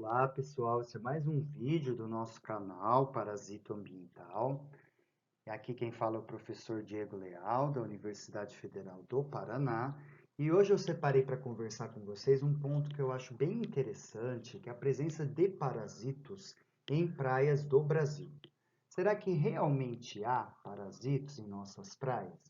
Olá pessoal, esse é mais um vídeo do nosso canal Parasito Ambiental. E aqui quem fala é o professor Diego Leal, da Universidade Federal do Paraná. E hoje eu separei para conversar com vocês um ponto que eu acho bem interessante, que é a presença de parasitos em praias do Brasil. Será que realmente há parasitos em nossas praias?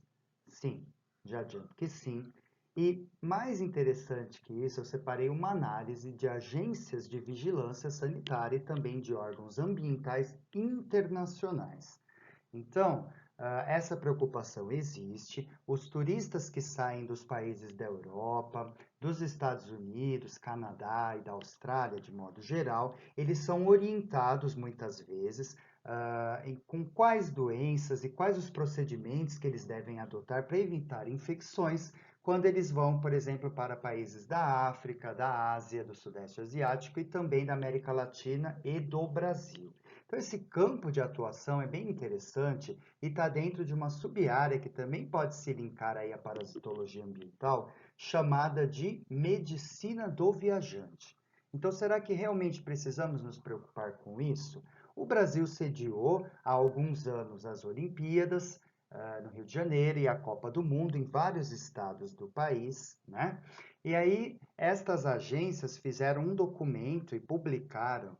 Sim, já adianto que sim. E mais interessante que isso, eu separei uma análise de agências de vigilância sanitária e também de órgãos ambientais internacionais. Então, essa preocupação existe. Os turistas que saem dos países da Europa, dos Estados Unidos, Canadá e da Austrália, de modo geral, eles são orientados muitas vezes com quais doenças e quais os procedimentos que eles devem adotar para evitar infecções quando eles vão, por exemplo, para países da África, da Ásia, do Sudeste Asiático e também da América Latina e do Brasil. Então, esse campo de atuação é bem interessante e está dentro de uma sub-área que também pode se linkar aí à parasitologia ambiental, chamada de medicina do viajante. Então, será que realmente precisamos nos preocupar com isso? O Brasil sediou há alguns anos as Olimpíadas, no Rio de Janeiro, e a Copa do Mundo em vários estados do país, né? E aí, estas agências fizeram um documento e publicaram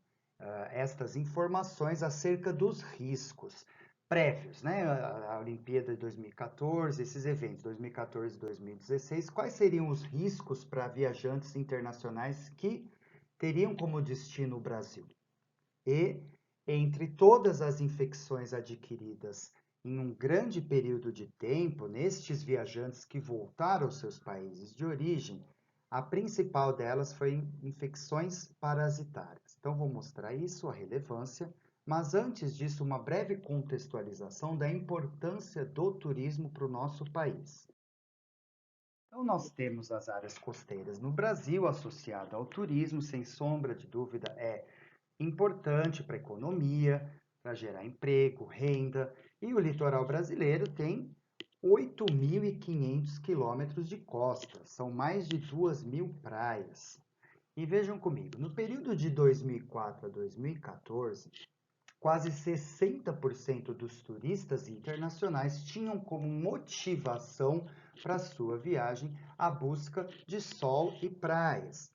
estas informações acerca dos riscos prévios, né? A Olimpíada de 2014, esses eventos, 2014 e 2016, quais seriam os riscos para viajantes internacionais que teriam como destino o Brasil? E entre todas as infecções adquiridas em um grande período de tempo, nestes viajantes que voltaram aos seus países de origem, a principal delas foi infecções parasitárias. Então, vou mostrar isso, a relevância, mas antes disso, uma breve contextualização da importância do turismo para o nosso país. Então, nós temos as áreas costeiras no Brasil, associada ao turismo, sem sombra de dúvida, é importante para a economia, para gerar emprego, renda, e o litoral brasileiro tem 8.500 quilômetros de costa, são mais de 2.000 praias. E vejam comigo, no período de 2004 a 2014, quase 60% dos turistas internacionais tinham como motivação para sua viagem a busca de sol e praias.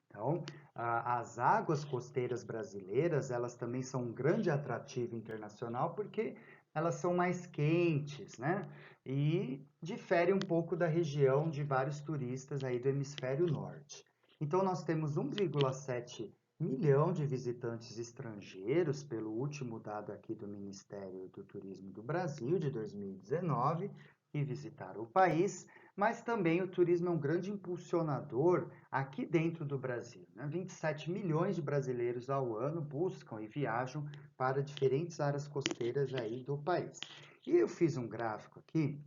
Então, as águas costeiras brasileiras, elas também são um grande atrativo internacional porque elas são mais quentes, né? E difere um pouco da região de vários turistas aí do hemisfério norte. Então, nós temos 1,7 milhão de visitantes estrangeiros, pelo último dado aqui do Ministério do Turismo do Brasil, de 2019, que visitaram o país, mas também o turismo é um grande impulsionador aqui dentro do Brasil, né? 27 milhões de brasileiros ao ano buscam e viajam para diferentes áreas costeiras aí do país. E eu fiz um gráfico aqui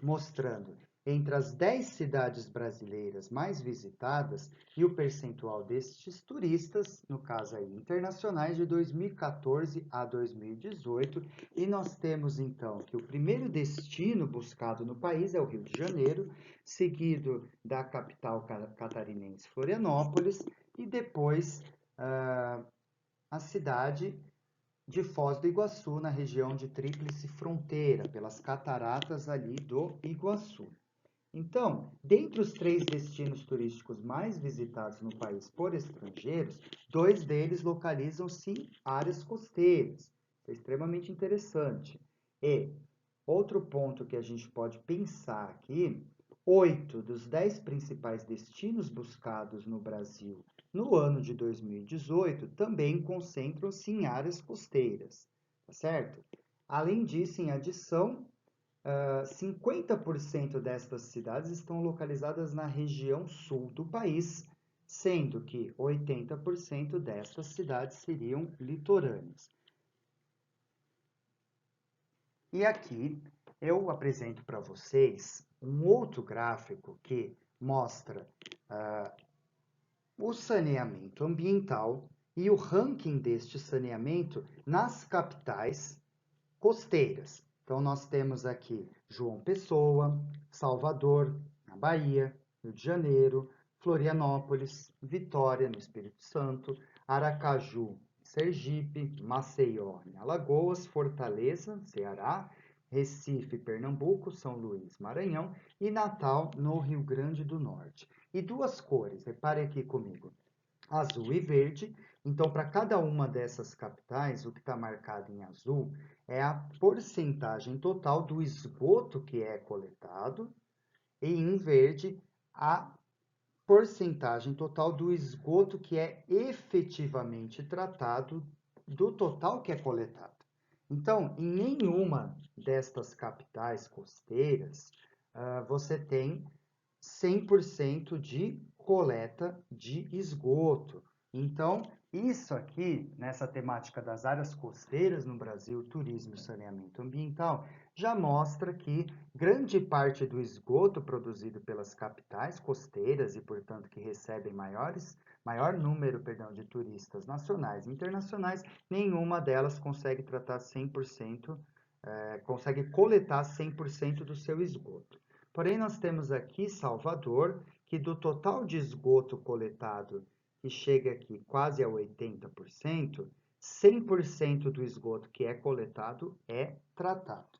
mostrando entre as 10 cidades brasileiras mais visitadas e o percentual destes turistas, no caso aí internacionais, de 2014 a 2018. E nós temos então que o primeiro destino buscado no país é o Rio de Janeiro, seguido da capital catarinense Florianópolis e depois a cidade de Foz do Iguaçu, na região de Tríplice Fronteira, pelas cataratas ali do Iguaçu. Então, dentre os 3 destinos turísticos mais visitados no país por estrangeiros, 2 deles localizam-se em áreas costeiras. Isso é extremamente interessante. E outro ponto que a gente pode pensar aqui, 8 dos 10 principais destinos buscados no Brasil no ano de 2018 também concentram-se em áreas costeiras, tá certo? Além disso, em adição, 50% destas cidades estão localizadas na região sul do país, sendo que 80% destas cidades seriam litorâneas. E aqui eu apresento para vocês um outro gráfico que mostra o saneamento ambiental e o ranking deste saneamento nas capitais costeiras. Então, nós temos aqui João Pessoa, Salvador, na Bahia, Rio de Janeiro, Florianópolis, Vitória, no Espírito Santo, Aracaju, Sergipe, Maceió, em Alagoas, Fortaleza, Ceará, Recife, Pernambuco, São Luís, Maranhão e Natal, no Rio Grande do Norte. E duas cores, repare aqui comigo, azul e verde. Então, para cada uma dessas capitais, o que está marcado em azul é a porcentagem total do esgoto que é coletado, e em verde, a porcentagem total do esgoto que é efetivamente tratado do total que é coletado. Então, em nenhuma destas capitais costeiras, você tem 100% de coleta de esgoto. Então, isso aqui, nessa temática das áreas costeiras no Brasil, turismo e saneamento ambiental, já mostra que grande parte do esgoto produzido pelas capitais costeiras e, portanto, que recebem maior número, perdão, de turistas nacionais e internacionais, nenhuma delas consegue tratar 100%, consegue coletar 100% do seu esgoto. Porém, nós temos aqui Salvador, que do total de esgoto coletado, que chega aqui quase a 80%, 100% do esgoto que é coletado é tratado.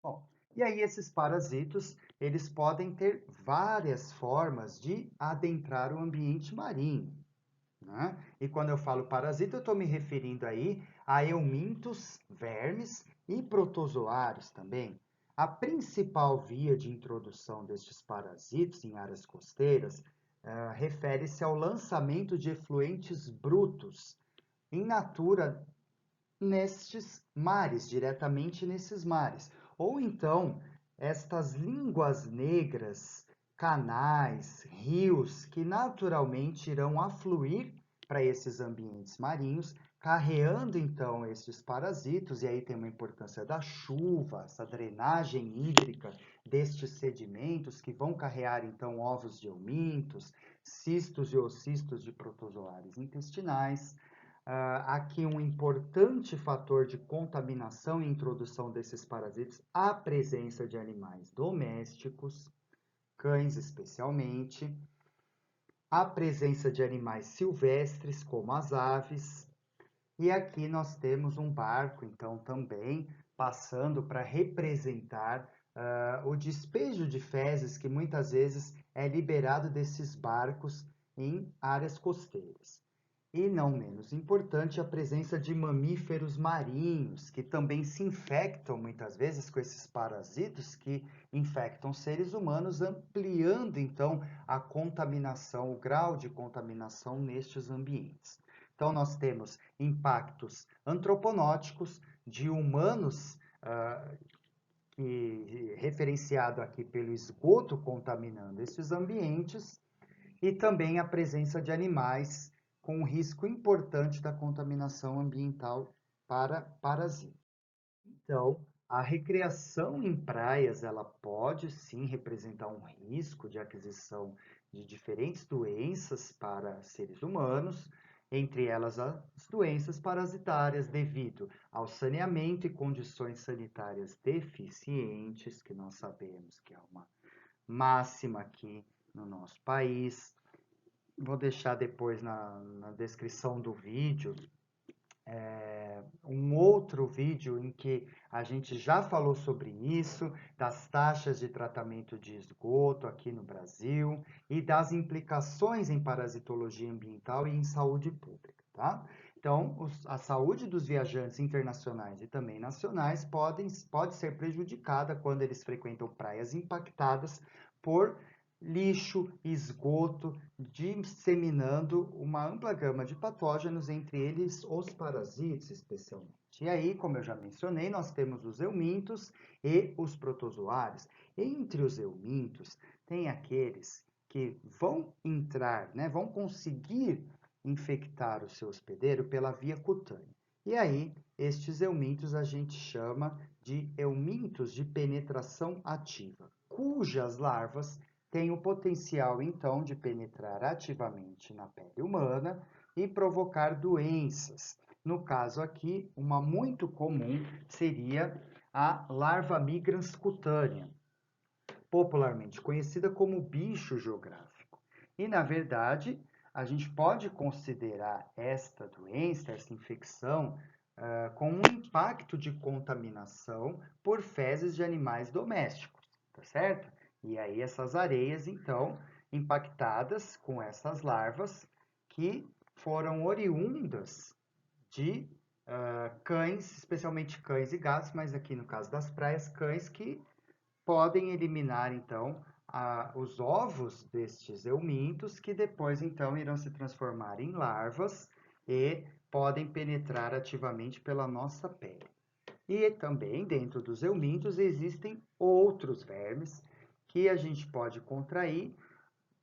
Bom, e aí esses parasitos, eles podem ter várias formas de adentrar o ambiente marinho, né? E quando eu falo parasita, eu estou me referindo aí a eumintos, vermes e protozoários também. A principal via de introdução destes parasitos em áreas costeiras refere-se ao lançamento de efluentes brutos em natura nestes mares, diretamente nesses mares. Ou então, estas línguas negras, canais, rios, que naturalmente irão afluir para esses ambientes marinhos, carreando então esses parasitos, e aí tem uma importância da chuva, essa drenagem hídrica destes sedimentos que vão carrear então ovos de eumintos, cistos e ocistos de protozoários intestinais. Aqui um importante fator de contaminação e introdução desses parasitas, a presença de animais domésticos, cães especialmente, a presença de animais silvestres, como as aves, e aqui nós temos um barco, então, também passando para representar o despejo de fezes que muitas vezes é liberado desses barcos em áreas costeiras. E não menos importante, a presença de mamíferos marinhos, que também se infectam muitas vezes com esses parasitos que infectam seres humanos, ampliando então a contaminação, o grau de contaminação nestes ambientes. Então, nós temos impactos antroponóticos de humanos, referenciado aqui pelo esgoto contaminando esses ambientes, e também a presença de animais com um risco importante da contaminação ambiental para parasitas. Então, a recreação em praias, ela pode sim representar um risco de aquisição de diferentes doenças para seres humanos, entre elas as doenças parasitárias devido ao saneamento e condições sanitárias deficientes, que nós sabemos que é uma máxima aqui no nosso país. Vou deixar depois na descrição do vídeo um outro vídeo em que a gente já falou sobre isso, das taxas de tratamento de esgoto aqui no Brasil e das implicações em parasitologia ambiental e em saúde pública, tá? Então, a saúde dos viajantes internacionais e também nacionais pode ser prejudicada quando eles frequentam praias impactadas por lixo, esgoto, disseminando uma ampla gama de patógenos, entre eles os parasitas especialmente. E aí, como eu já mencionei, nós temos os eumintos e os protozoários. Entre os eumintos, tem aqueles que vão entrar, né, vão conseguir infectar o seu hospedeiro pela via cutânea. E aí, estes eumintos a gente chama de eumintos de penetração ativa, cujas larvas tem o potencial, então, de penetrar ativamente na pele humana e provocar doenças. No caso aqui, uma muito comum seria a larva migrans cutânea. popularmente conhecida como bicho geográfico. E, na verdade, a gente pode considerar esta doença, essa infecção, com um impacto de contaminação por fezes de animais domésticos, tá certo? E aí essas areias, então, impactadas com essas larvas que foram oriundas de cães, especialmente cães e gatos, mas aqui no caso das praias, cães que podem eliminar, então, os ovos destes eumintos, que depois, então, irão se transformar em larvas e podem penetrar ativamente pela nossa pele. E também, dentro dos eumintos, existem outros vermes que a gente pode contrair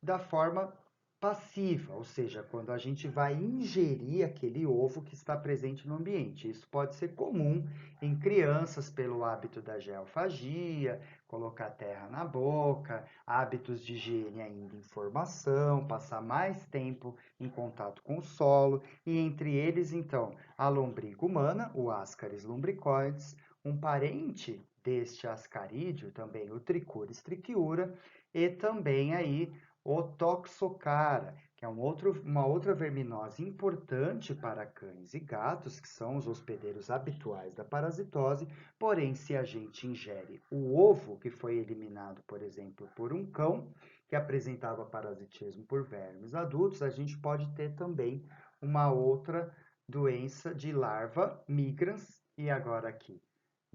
da forma passiva, ou seja, quando a gente vai ingerir aquele ovo que está presente no ambiente. Isso pode ser comum em crianças pelo hábito da geofagia, colocar terra na boca, hábitos de higiene ainda em formação, passar mais tempo em contato com o solo, e entre eles, então, a lombriga humana, o Ascaris lumbricoides, um parente deste ascarídeo, também o Trichuris trichiura, e também aí o Toxocara, que é uma outra verminose importante para cães e gatos, que são os hospedeiros habituais da parasitose, porém, se a gente ingere o ovo que foi eliminado, por exemplo, por um cão que apresentava parasitismo por vermes adultos, a gente pode ter também uma outra doença de larva migrans, e agora aqui,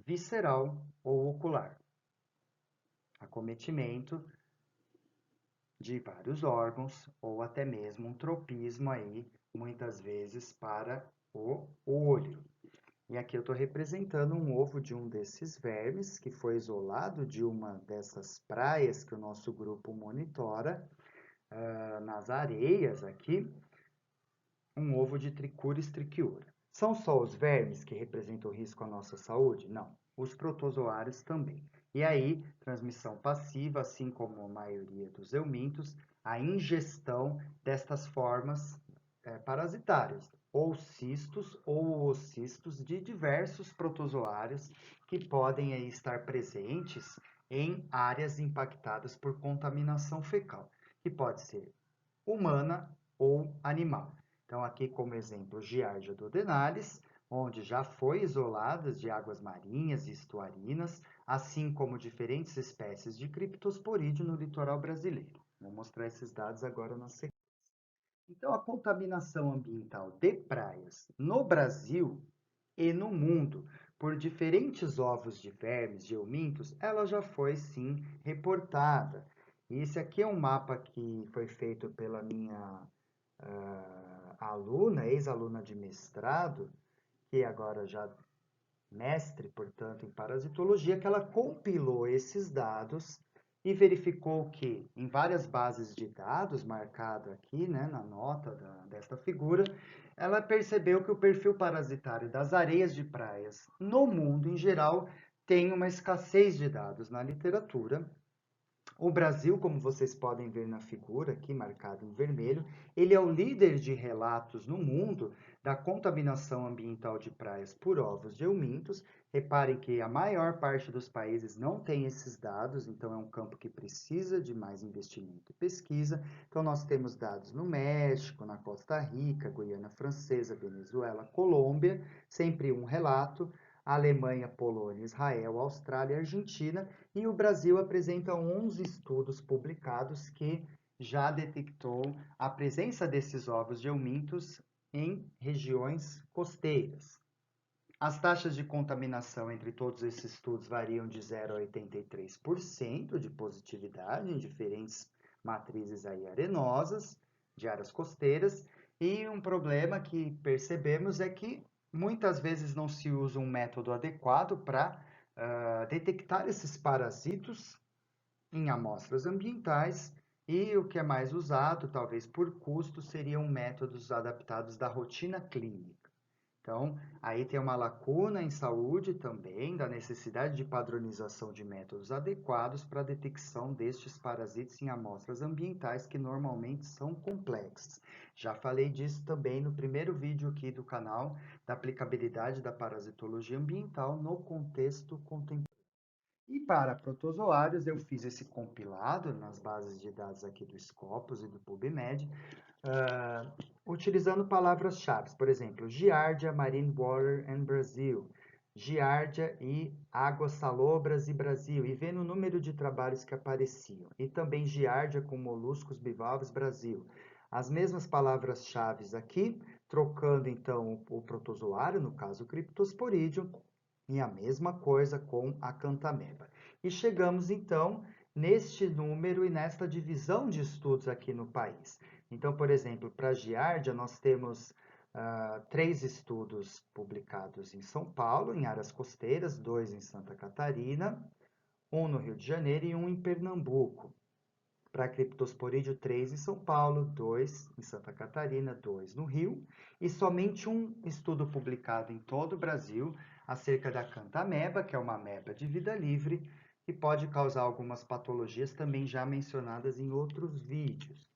visceral ou ocular. Acometimento de vários órgãos, ou até mesmo um tropismo aí, muitas vezes para o olho. E aqui eu estou representando um ovo de um desses vermes, que foi isolado de uma dessas praias que o nosso grupo monitora, nas areias aqui, um ovo de Trichuris trichiura. São só os vermes que representam risco à nossa saúde? Não, os protozoários também. E aí, transmissão passiva, assim como a maioria dos eumintos, a ingestão destas formas parasitárias, ou cistos ou ocistos de diversos protozoários que podem aí estar presentes em áreas impactadas por contaminação fecal, que pode ser humana ou animal. Então, aqui como exemplo, Giardia duodenalis, onde já foi isoladas de águas marinhas e estuarinas, assim como diferentes espécies de criptosporídeo no litoral brasileiro. Vou mostrar esses dados agora na sequência. Então, a contaminação ambiental de praias no Brasil e no mundo por diferentes ovos de vermes, de eumintos, ela já foi sim reportada. E esse aqui é um mapa que foi feito pela minha aluna, ex-aluna de mestrado, que agora já mestre, portanto, em parasitologia, que ela compilou esses dados e verificou que em várias bases de dados, marcado aqui, né, na nota desta figura, ela percebeu que o perfil parasitário das areias de praias no mundo em geral tem uma escassez de dados na literatura. O Brasil, como vocês podem ver na figura aqui, marcado em vermelho, ele é o líder de relatos no mundo da contaminação ambiental de praias por ovos de eumintos. Reparem que a maior parte dos países não tem esses dados, então é um campo que precisa de mais investimento e pesquisa. Então nós temos dados no México, na Costa Rica, Guiana Francesa, Venezuela, Colômbia, sempre um relato. Alemanha, Polônia, Israel, Austrália e Argentina, e o Brasil apresenta 11 estudos publicados que já detectou a presença desses ovos de eumintos em regiões costeiras. As taxas de contaminação entre todos esses estudos variam de 0 a 83% de positividade em diferentes matrizes aí arenosas de áreas costeiras, e um problema que percebemos é que muitas vezes não se usa um método adequado para detectar esses parasitos em amostras ambientais, e o que é mais usado, talvez por custo, seriam métodos adaptados da rotina clínica. Então, aí tem uma lacuna em saúde também, da necessidade de padronização de métodos adequados para a detecção destes parasitas em amostras ambientais, que normalmente são complexas. Já falei disso também no primeiro vídeo aqui do canal, da aplicabilidade da parasitologia ambiental no contexto contemporâneo. E para protozoários, eu fiz esse compilado nas bases de dados aqui do Scopus e do PubMed, utilizando palavras-chave, por exemplo, Giardia Marine Water and Brazil, Giardia e Águas Salobras e Brasil, e vendo o número de trabalhos que apareciam, e também Giardia com moluscos bivalves Brasil. As mesmas palavras-chave aqui, trocando então o protozoário, no caso o Cryptosporidium, e a mesma coisa com a Cantameba. E chegamos então neste número e nesta divisão de estudos aqui no país. Então, por exemplo, para a Giardia, nós temos 3 estudos publicados em São Paulo, em áreas costeiras, 2 em Santa Catarina, 1 no Rio de Janeiro e 1 em Pernambuco. Para Cryptosporídeo, 3 em São Paulo, 2 em Santa Catarina, 2 no Rio, e somente um estudo publicado em todo o Brasil acerca da Cantameba, que é uma ameba de vida livre e pode causar algumas patologias também já mencionadas em outros vídeos.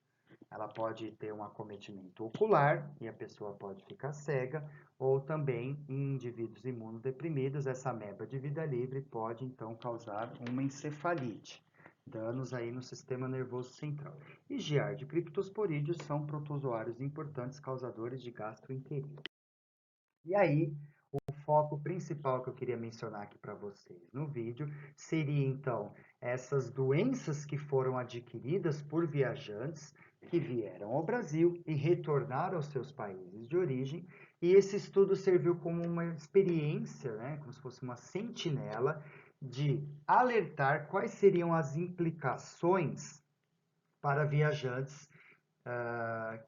Ela pode ter um acometimento ocular e a pessoa pode ficar cega, ou também em indivíduos imunodeprimidos, essa ameba de vida livre pode então causar uma encefalite, danos aí no sistema nervoso central. E Giardia e Cryptosporídeos são protozoários importantes causadores de gastroenterite. E aí, o foco principal que eu queria mencionar aqui para vocês no vídeo seria então essas doenças que foram adquiridas por viajantes que vieram ao Brasil e retornaram aos seus países de origem. E esse estudo serviu como uma experiência, né, como se fosse uma sentinela, de alertar quais seriam as implicações para viajantes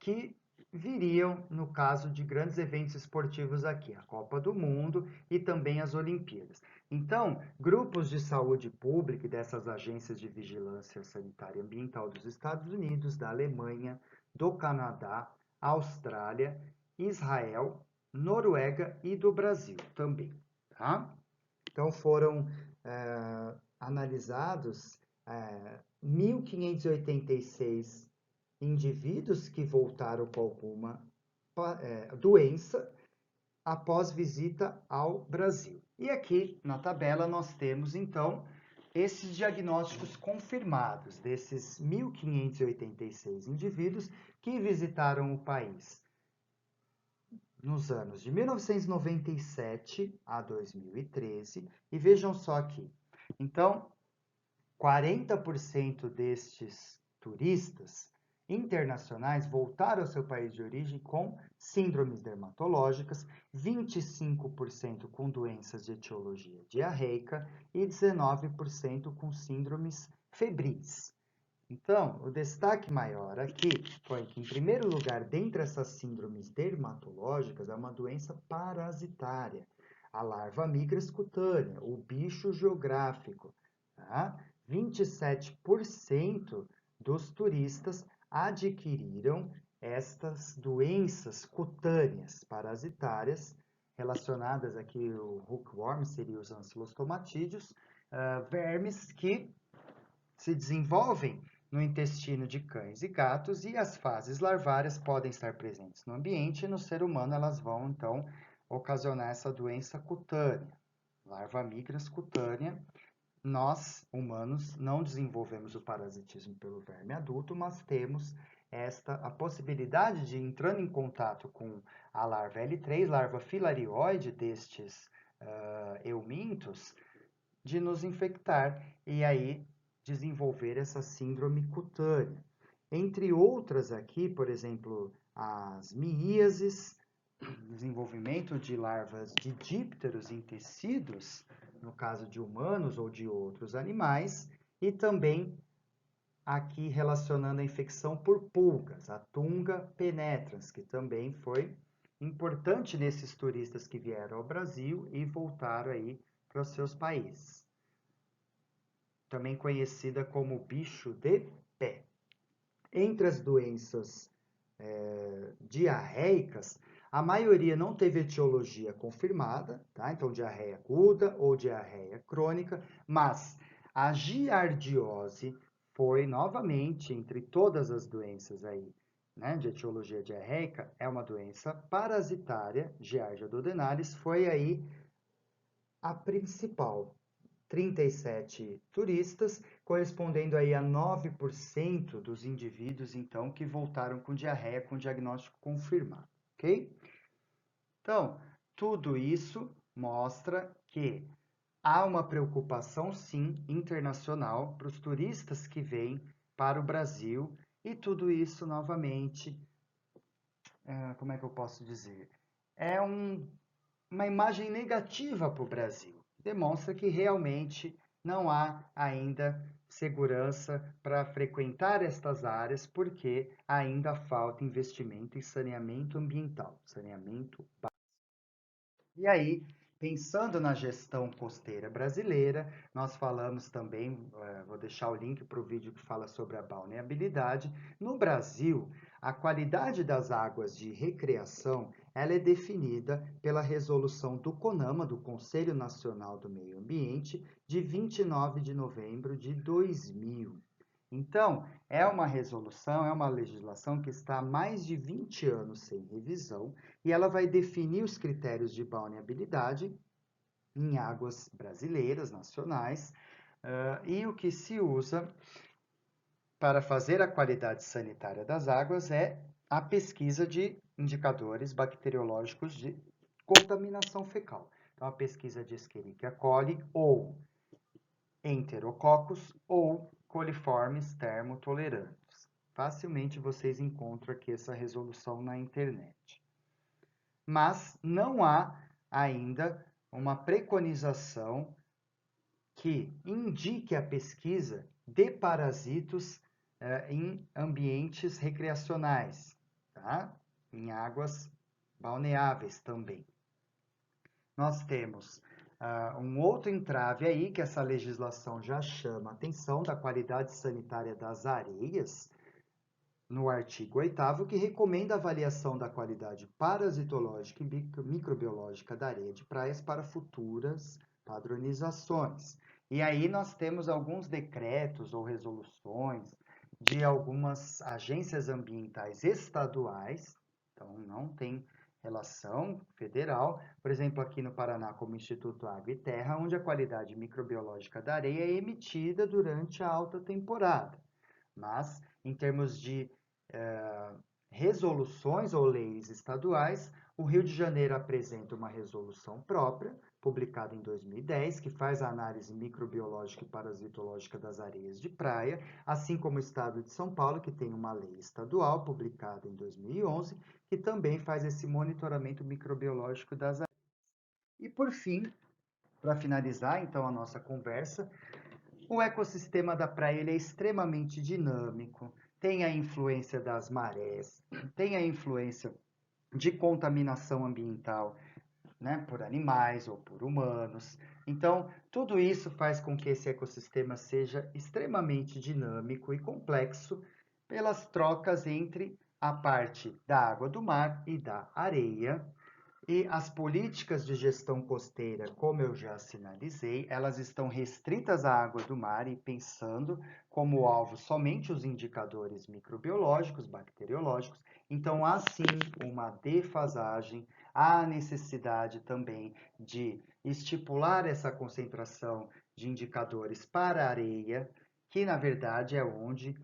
que viriam no caso de grandes eventos esportivos aqui, a Copa do Mundo e também as Olimpíadas. Então, grupos de saúde pública e dessas agências de vigilância sanitária e ambiental dos Estados Unidos, da Alemanha, do Canadá, Austrália, Israel, Noruega e do Brasil também, tá? Então, foram analisados 1.586 indivíduos que voltaram com alguma doença após visita ao Brasil. E aqui na tabela nós temos então esses diagnósticos confirmados desses 1.586 indivíduos que visitaram o país nos anos de 1997 a 2013. E vejam só aqui. Então, 40% destes turistas internacionais voltaram ao seu país de origem com síndromes dermatológicas, 25% com doenças de etiologia diarreica e 19% com síndromes febris. Então, o destaque maior aqui foi que, em primeiro lugar, dentre essas síndromes dermatológicas, é uma doença parasitária, a larva migras cutânea, o bicho geográfico. Tá? 27% dos turistas adquiriram estas doenças cutâneas parasitárias relacionadas aqui, o hookworm seria os ancilostomatídeos, vermes que se desenvolvem no intestino de cães e gatos, e as fases larvárias podem estar presentes no ambiente, e no ser humano elas vão então ocasionar essa doença cutânea, larva migras cutânea. Nós, humanos, não desenvolvemos o parasitismo pelo verme adulto, mas temos a possibilidade de, entrando em contato com a larva L3, larva filarioide destes eumintos, de nos infectar e aí desenvolver essa síndrome cutânea. Entre outras aqui, por exemplo, as miíases, desenvolvimento de larvas de dípteros em tecidos, no caso de humanos ou de outros animais, e também aqui relacionando a infecção por pulgas, a Tunga penetrans, que também foi importante nesses turistas que vieram ao Brasil e voltaram aí para os seus países. Também conhecida como bicho de pé. Entre as doenças diarreicas, a maioria não teve etiologia confirmada, tá? Então diarreia aguda ou diarreia crônica, mas a giardiose foi novamente, entre todas as doenças aí, né, de etiologia diarreica, é uma doença parasitária, Giardia duodenalis, foi aí a principal. 37 turistas, correspondendo aí a 9% dos indivíduos, então, que voltaram com diarreia com diagnóstico confirmado, ok? Então, tudo isso mostra que há uma preocupação, sim, internacional para os turistas que vêm para o Brasil, e tudo isso, novamente, como é que eu posso dizer? É uma imagem negativa para o Brasil. Demonstra que realmente não há ainda segurança para frequentar estas áreas, porque ainda falta investimento em saneamento ambiental, saneamento básico. E aí, pensando na gestão costeira brasileira, nós falamos também, vou deixar o link para o vídeo que fala sobre a balneabilidade. No Brasil, a qualidade das águas de recreação ela é definida pela resolução do CONAMA, do Conselho Nacional do Meio Ambiente, de 29 de novembro de 2000. Então, é uma resolução, é uma legislação que está há mais de 20 anos sem revisão e ela vai definir os critérios de balneabilidade em águas brasileiras, nacionais, e o que se usa para fazer a qualidade sanitária das águas é a pesquisa de indicadores bacteriológicos de contaminação fecal. Então, a pesquisa de Escherichia coli ou Enterococcus ou coliformes termotolerantes. Facilmente vocês encontram aqui essa resolução na internet. Mas não há ainda uma preconização que indique a pesquisa de parasitos em ambientes recreacionais, tá? Em águas balneáveis também. Nós temos um outro entrave aí, que essa legislação já chama a atenção da qualidade sanitária das areias, no artigo 8º, que recomenda a avaliação da qualidade parasitológica e microbiológica da areia de praias para futuras padronizações. E aí nós temos alguns decretos ou resoluções de algumas agências ambientais estaduais, então não tem relação federal, por exemplo, aqui no Paraná, como Instituto Água e Terra, onde a qualidade microbiológica da areia é emitida durante a alta temporada. Mas, em termos de resoluções ou leis estaduais, o Rio de Janeiro apresenta uma resolução própria, publicada em 2010, que faz a análise microbiológica e parasitológica das areias de praia, assim como o estado de São Paulo, que tem uma lei estadual, publicada em 2011, que também faz esse monitoramento microbiológico das areias. E, por fim, para finalizar, então, a nossa conversa, o ecossistema da praia ele é extremamente dinâmico, tem a influência das marés, tem a influência de contaminação ambiental, né, por animais ou por humanos. Então, tudo isso faz com que esse ecossistema seja extremamente dinâmico e complexo pelas trocas entre a parte da água do mar e da areia. E as políticas de gestão costeira, como eu já sinalizei, elas estão restritas à água do mar e pensando como alvo somente os indicadores microbiológicos, bacteriológicos. Então, há sim uma defasagem, há necessidade também de estipular essa concentração de indicadores para a areia, que na verdade é onde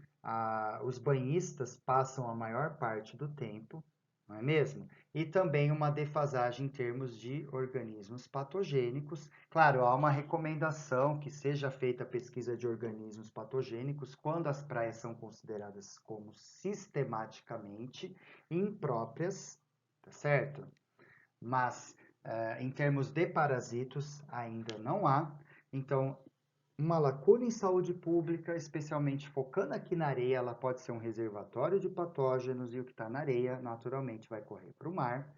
os banhistas passam a maior parte do tempo, não é mesmo? E também uma defasagem em termos de organismos patogênicos. Claro, há uma recomendação que seja feita a pesquisa de organismos patogênicos quando as praias são consideradas como sistematicamente impróprias, tá certo? Mas em termos de parasitos ainda não há. Então, uma lacuna em saúde pública, especialmente focando aqui na areia, ela pode ser um reservatório de patógenos e o que está na areia naturalmente vai correr para o mar.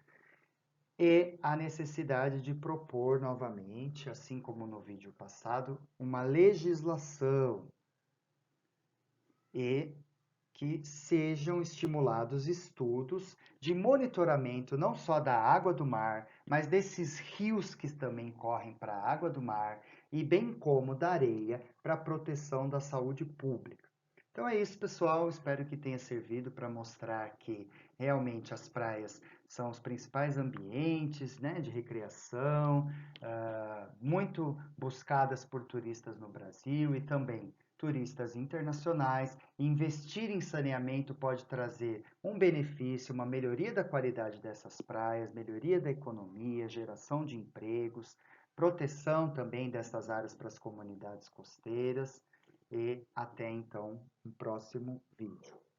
E a necessidade de propor novamente, assim como no vídeo passado, uma legislação e que sejam estimulados estudos de monitoramento não só da água do mar, mas desses rios que também correm para a água do mar e bem como da areia para a proteção da saúde pública. Então é isso, pessoal. Espero que tenha servido para mostrar que realmente as praias são os principais ambientes, né, de recreação, muito buscadas por turistas no Brasil e também turistas internacionais. Investir em saneamento pode trazer um benefício, uma melhoria da qualidade dessas praias, melhoria da economia, geração de empregos, proteção também dessas áreas para as comunidades costeiras. E até então, um próximo vídeo.